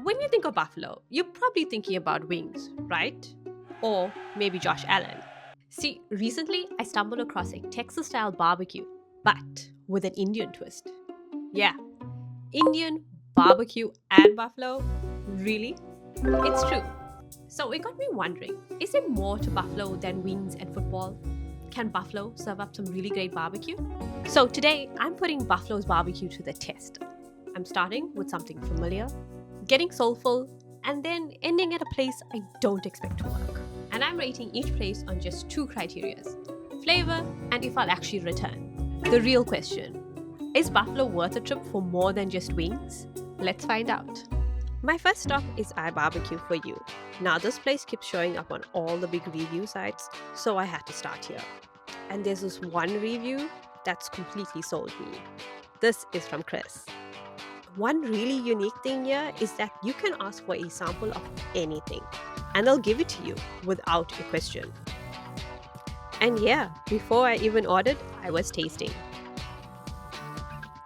When you think of buffalo, you're probably thinking about wings, right? Or maybe Josh Allen. See, recently I stumbled across a Texas style barbecue, but with an Indian twist. Yeah, Indian barbecue and buffalo? Really? It's true. So it got me wondering, is there more to buffalo than wings and football? Can buffalo serve up some really great barbecue? So today I'm putting buffalo's barbecue to the test. I'm starting with something familiar, getting soulful, and then ending at a place I don't expect to work. And I'm rating each place on just two criteria: flavor and if I'll actually return. The real question: is buffalo worth a trip for more than just wings? Let's find out. My first stop is iBarbecue for You. Now, this place keeps showing up on all the big review sites, so I had to start here. And there's this one review that's completely sold me. This is from Chris. One really unique thing here is that you can ask for a sample of anything, and they'll give it to you without a question. And yeah, before I even ordered, I was tasting.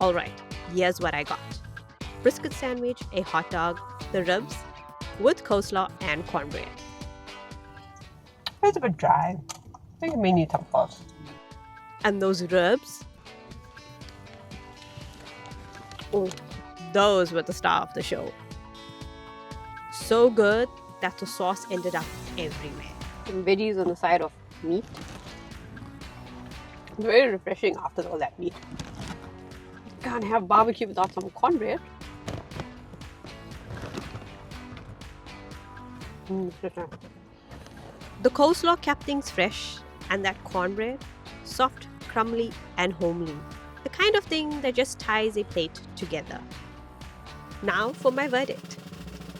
Alright, here's what I got: brisket sandwich, a hot dog, the ribs, with coleslaw and cornbread. It's a bit dry. I think it may need some sauce. And those ribs, oh, those were the star of the show. So good that the sauce ended up everywhere. Some veggies on the side of meat. It's very refreshing after all that meat. Can't have barbecue without some cornbread. The coleslaw kept things fresh, and that cornbread, soft, crumbly, and homely. The kind of thing that just ties a plate together. Now for my verdict.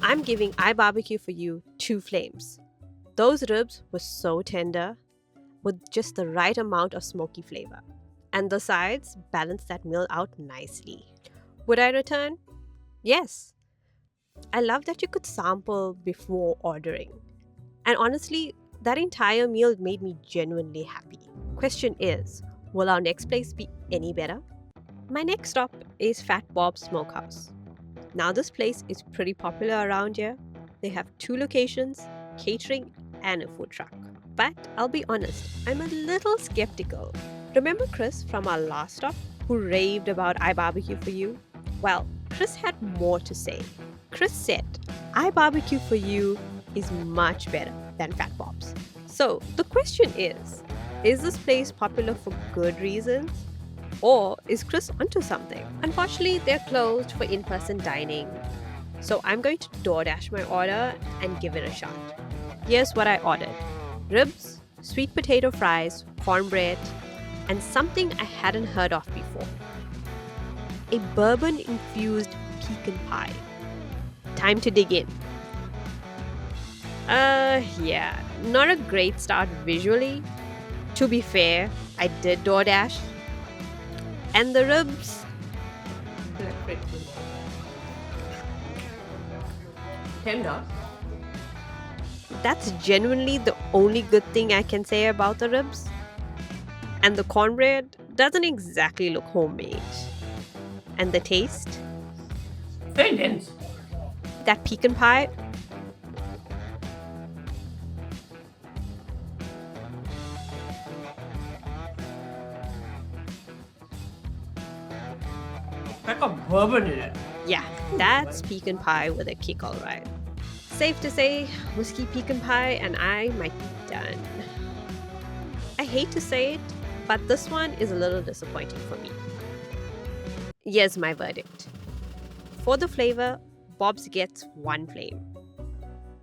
I'm giving iBarbecue for You 2 flames. Those ribs were so tender, with just the right amount of smoky flavor. And the sides balanced that meal out nicely. Would I return? Yes. I love that you could sample before ordering. And honestly, that entire meal made me genuinely happy. Question is, will our next place be any better? My next stop is Fat Bob's Smokehouse. Now this place is pretty popular around here. They have 2 locations, catering and a food truck. But I'll be honest, I'm a little skeptical. Remember Chris from our last stop who raved about iBarbecue for You? Well, Chris had more to say. Chris said, iBarbecue for You is much better than Fat Bob's. So the question is this place popular for good reasons? Or is Chris onto something? Unfortunately, they're closed for in-person dining. So I'm going to DoorDash my order and give it a shot. Here's what I ordered: ribs, sweet potato fries, cornbread, and something I hadn't heard of before: a bourbon-infused pecan pie. Time to dig in. Yeah, not a great start visually. To be fair, I did DoorDash. And the ribs, Tender. that's genuinely the only good thing I can say about the ribs. And the cornbread doesn't exactly look homemade. And the taste, Very dense. that pecan pie, Like a bourbon in it. yeah, that's pecan pie with a kick, alright. Safe to say, whiskey pecan pie and I might be done. I hate to say it, but this one is a little disappointing for me. Here's my verdict. For the flavor, Bob's gets 1 flame.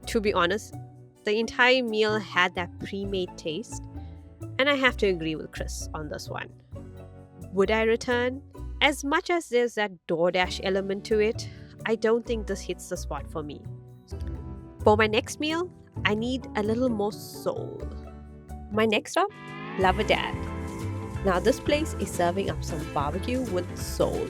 To be honest, the entire meal had that pre-made taste, and I have to agree with Chris on this one. Would I return? As much as there's that DoorDash element to it, I don't think this hits the spot for me. For my next meal, I need a little more soul. My next stop, Verdad. Now this place is serving up some barbecue with soul,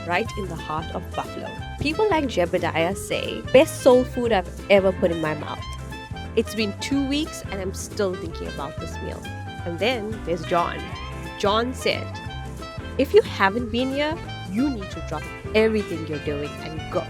right in the heart of Buffalo. People like Jebediah say, best soul food I've ever put in my mouth. It's been 2 weeks and I'm still thinking about this meal. And then there's John. John said, if you haven't been here, you need to drop everything you're doing and go.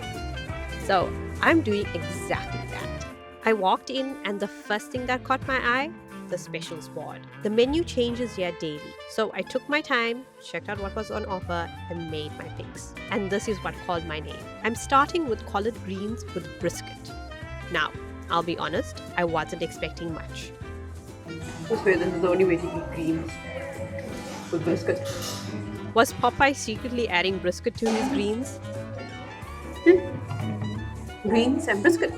So I'm doing exactly that. I walked in and the first thing that caught my eye, the specials board. The menu changes here daily. So I took my time, checked out what was on offer and made my picks. And this is what called my name. I'm starting with collard greens with brisket. Now, I'll be honest, I wasn't expecting much. Okay, this is the only way to eat greens with brisket. Was Popeye secretly adding brisket to his greens? Greens and brisket.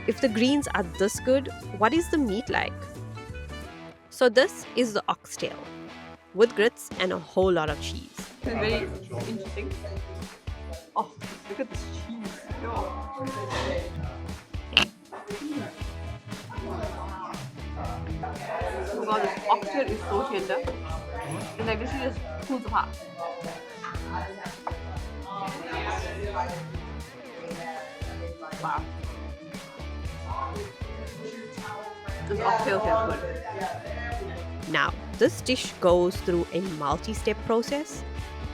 If the greens are this good, what is the meat like? So this is the oxtail with grits and a whole lot of cheese. It's very interesting. Oh, look at this cheese. Oh. Oh god, this oxtail is so tender. And like literally just pulls apart. Wow. This oxtail tastes good. Now, this dish goes through a multi-step process.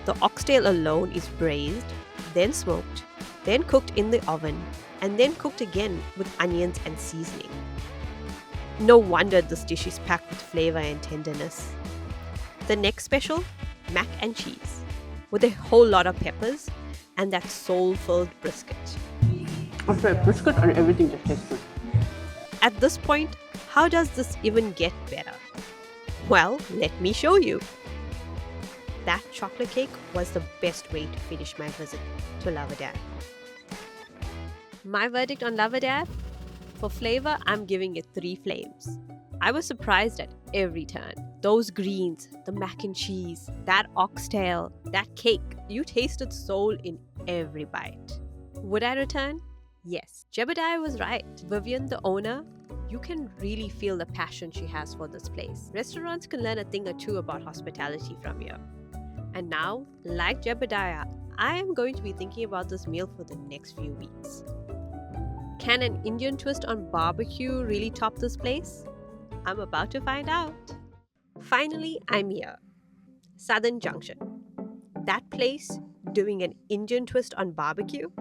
The oxtail alone is braised, then smoked, then cooked in the oven, and then cooked again with onions and seasoning. No wonder this dish is packed with flavor and tenderness. The next special, mac and cheese, with a whole lot of peppers and that soul-filled brisket. After brisket and everything just tastes good. At this point, how does this even get better? Well, let me show you. That chocolate cake was the best way to finish my visit to Verdad. My verdict on Verdad? For flavor, I'm giving it 3 flames. I was surprised at every turn. Those greens, the mac and cheese, that oxtail, that cake. You tasted soul in every bite. Would I return? Yes. Jebediah was right. Vivian, the owner, you can really feel the passion she has for this place. Restaurants can learn a thing or two about hospitality from here. And now, like Jebediah, I am going to be thinking about this meal for the next few weeks. Can an Indian twist on barbecue really top this place? I'm about to find out. Finally, I'm here. Southern Junction. That place doing an Indian twist on barbecue?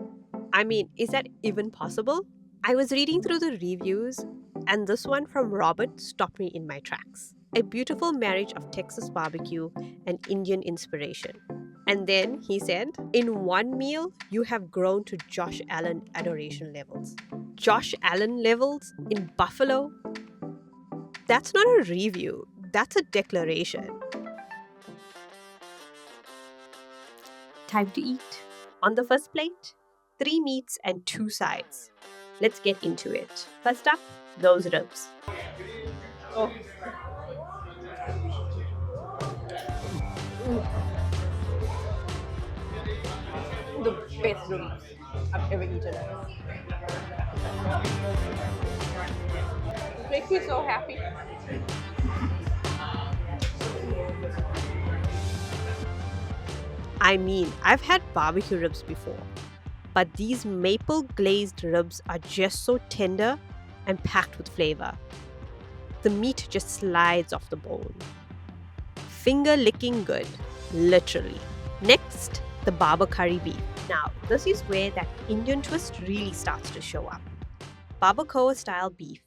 I mean, is that even possible? I was reading through the reviews and this one from Robert stopped me in my tracks. A beautiful marriage of Texas barbecue and Indian inspiration. And then he said, in one meal, you have grown to Josh Allen adoration levels. Josh Allen levels in Buffalo? That's not a review, that's a declaration. Time to eat. On the first plate, 3 meats and 2 sides. Let's get into it. First up, those ribs. Oh. The best ribs I've ever eaten. It makes me so happy. I mean, I've had barbecue ribs before, but these maple glazed ribs are just so tender and packed with flavor. The meat just slides off the bone. Finger licking good, literally. Next, the barber curry beef. Now, this is where that Indian twist really starts to show up. Barbacoa style beef,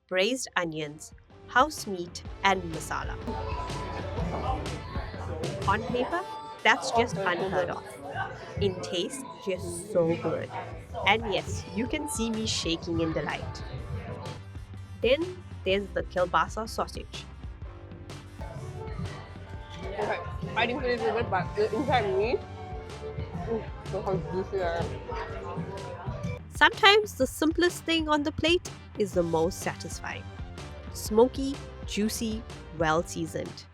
braised onions, house meat, and masala. On paper, that's just unheard of. In taste, just so good. And yes, you can see me shaking in delight. Then there's the kielbasa sausage. Okay, I didn't finish with it, but the inside meat, look how juicy they are. Sometimes the simplest thing on the plate is the most satisfying. Smoky, juicy, well seasoned.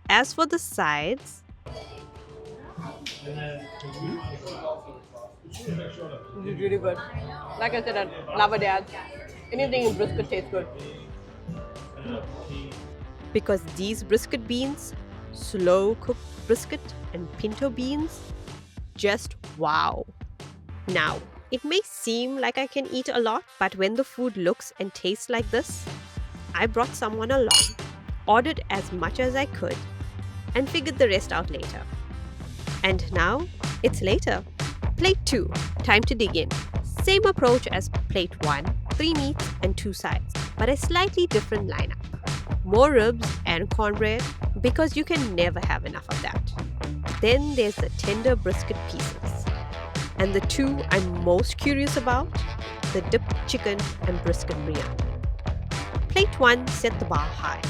As for the sides, This is really good. Like I said at Verdad, anything in brisket tastes good. because these brisket beans, slow cooked brisket and pinto beans, just wow. Now, it may seem like I can eat a lot, but when the food looks and tastes like this, I brought someone along, ordered as much as I could, and figured the rest out later. And now, it's later. Plate 2. Time to dig in. Same approach as plate 1, 3 meats and 2 sides, but a slightly different lineup. More ribs and cornbread because you can never have enough of that. Then there's the tender brisket pieces. And the two I'm most curious about, the dipped chicken and brisket biryani. Plate 1 set the bar high.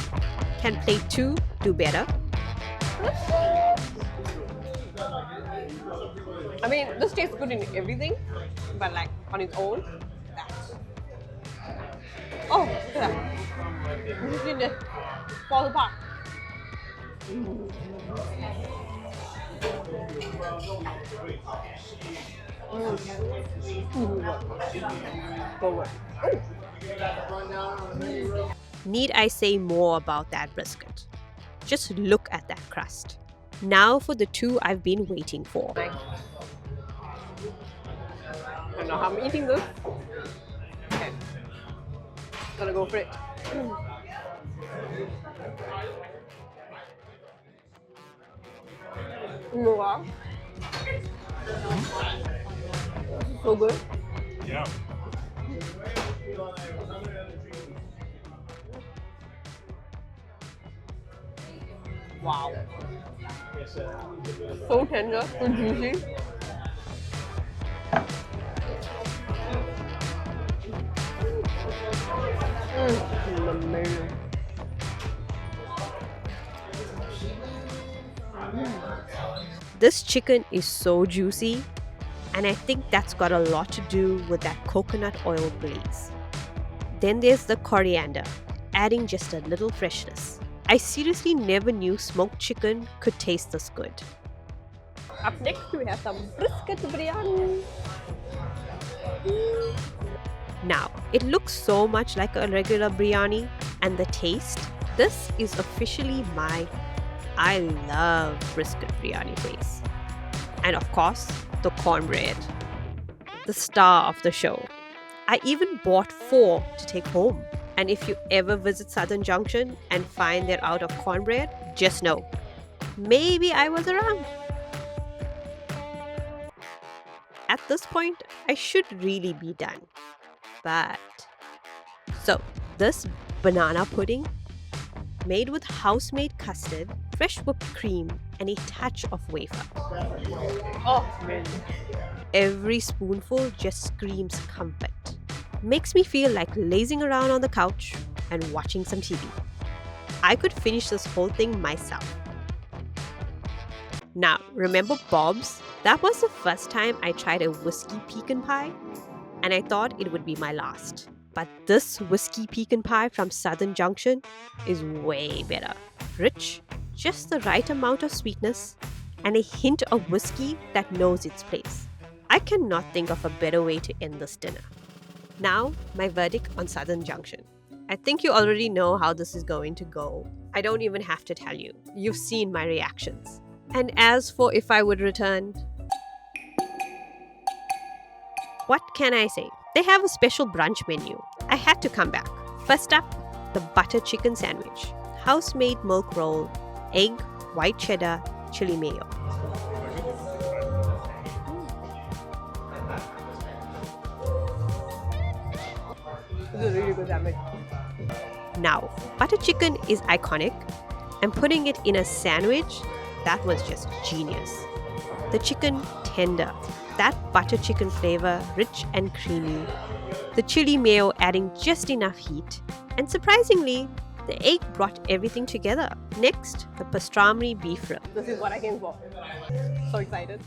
Can plate 2 do better? I mean, this tastes good in everything, but like on its own, that's... Oh, look at that. This is in the fall apart. Need I say more about that brisket? Just look at that crust. Now for the two I've been waiting for. Nice. I don't know how I'm eating this. Okay. Gonna go for it. Wow. So good. Yeah. Wow. So tender, so juicy. Amazing. This chicken is so juicy, and I think that's got a lot to do with that coconut oil glaze. Then there's the coriander, adding just a little freshness. I seriously never knew smoked chicken could taste this good. Up next we have some brisket biryani. Now, it looks so much like a regular biryani, and the taste, this is officially my I love brisket biryani face. And of course, the cornbread, the star of the show. I even bought 4 to take home. And if you ever visit Southern Junction and find they're out of cornbread, just know, maybe I was around. At this point, I should really be done. But, so this banana pudding, made with house-made custard, fresh whipped cream, and a touch of wafer. Oh man. Every spoonful just screams comfort. Makes me feel like lazing around on the couch and watching some TV. I could finish this whole thing myself. Now, remember Bob's? That was the first time I tried a whiskey pecan pie, and I thought it would be my last. But this whiskey pecan pie from Southern Junction is way better. Rich, just the right amount of sweetness, and a hint of whiskey that knows its place. I cannot think of a better way to end this dinner. Now, my verdict on Southern Junction. I think you already know how this is going to go. I don't even have to tell you. You've seen my reactions. And as for if I would return, what can I say? They have a special brunch menu. I had to come back. First up, the butter chicken sandwich. House-made milk roll, egg, white cheddar, chili mayo. This is a really good sandwich. Now, butter chicken is iconic, and putting it in a sandwich, that was just genius. The chicken tender, that butter chicken flavor rich and creamy. The chili mayo adding just enough heat. And surprisingly, the egg brought everything together. Next, the pastrami beef rib. This is what I came for. So excited.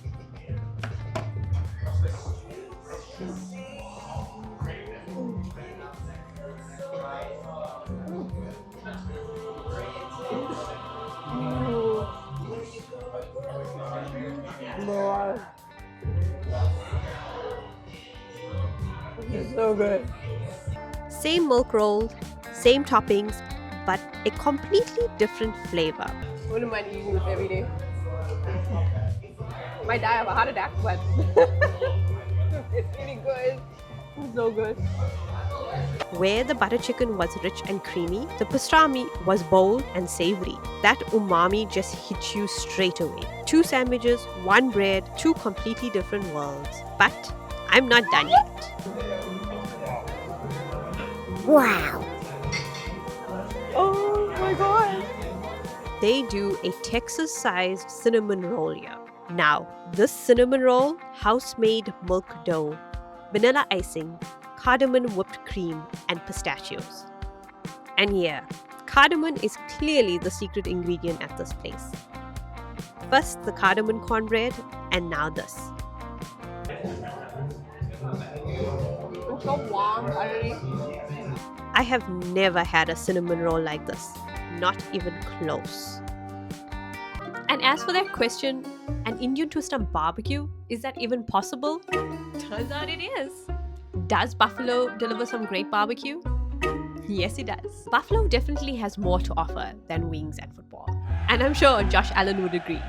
More. This is so good. Same milk roll, same toppings, but a completely different flavor. Wouldn't mind eating this every day. Might die of a heart attack, but it's really good. It's so good. Where the butter chicken was rich and creamy, the pastrami was bold and savory. That umami just hit you straight away. 2 sandwiches, 1 bread, 2 completely different worlds. But I'm not done yet. Wow. Oh my god. They do a Texas-sized cinnamon roll here. Now, this cinnamon roll, house-made milk dough, vanilla icing, cardamom whipped cream, and pistachios. And yeah, cardamom is clearly the secret ingredient at this place. First the cardamom cornbread, and now this. It's so warm already. I have never had a cinnamon roll like this. Not even close. And as for that question, an Indian twist on barbecue, is that even possible? Turns out it is. Does Buffalo deliver some great barbecue? Yes, it does. Buffalo definitely has more to offer than wings and football. And I'm sure Josh Allen would agree.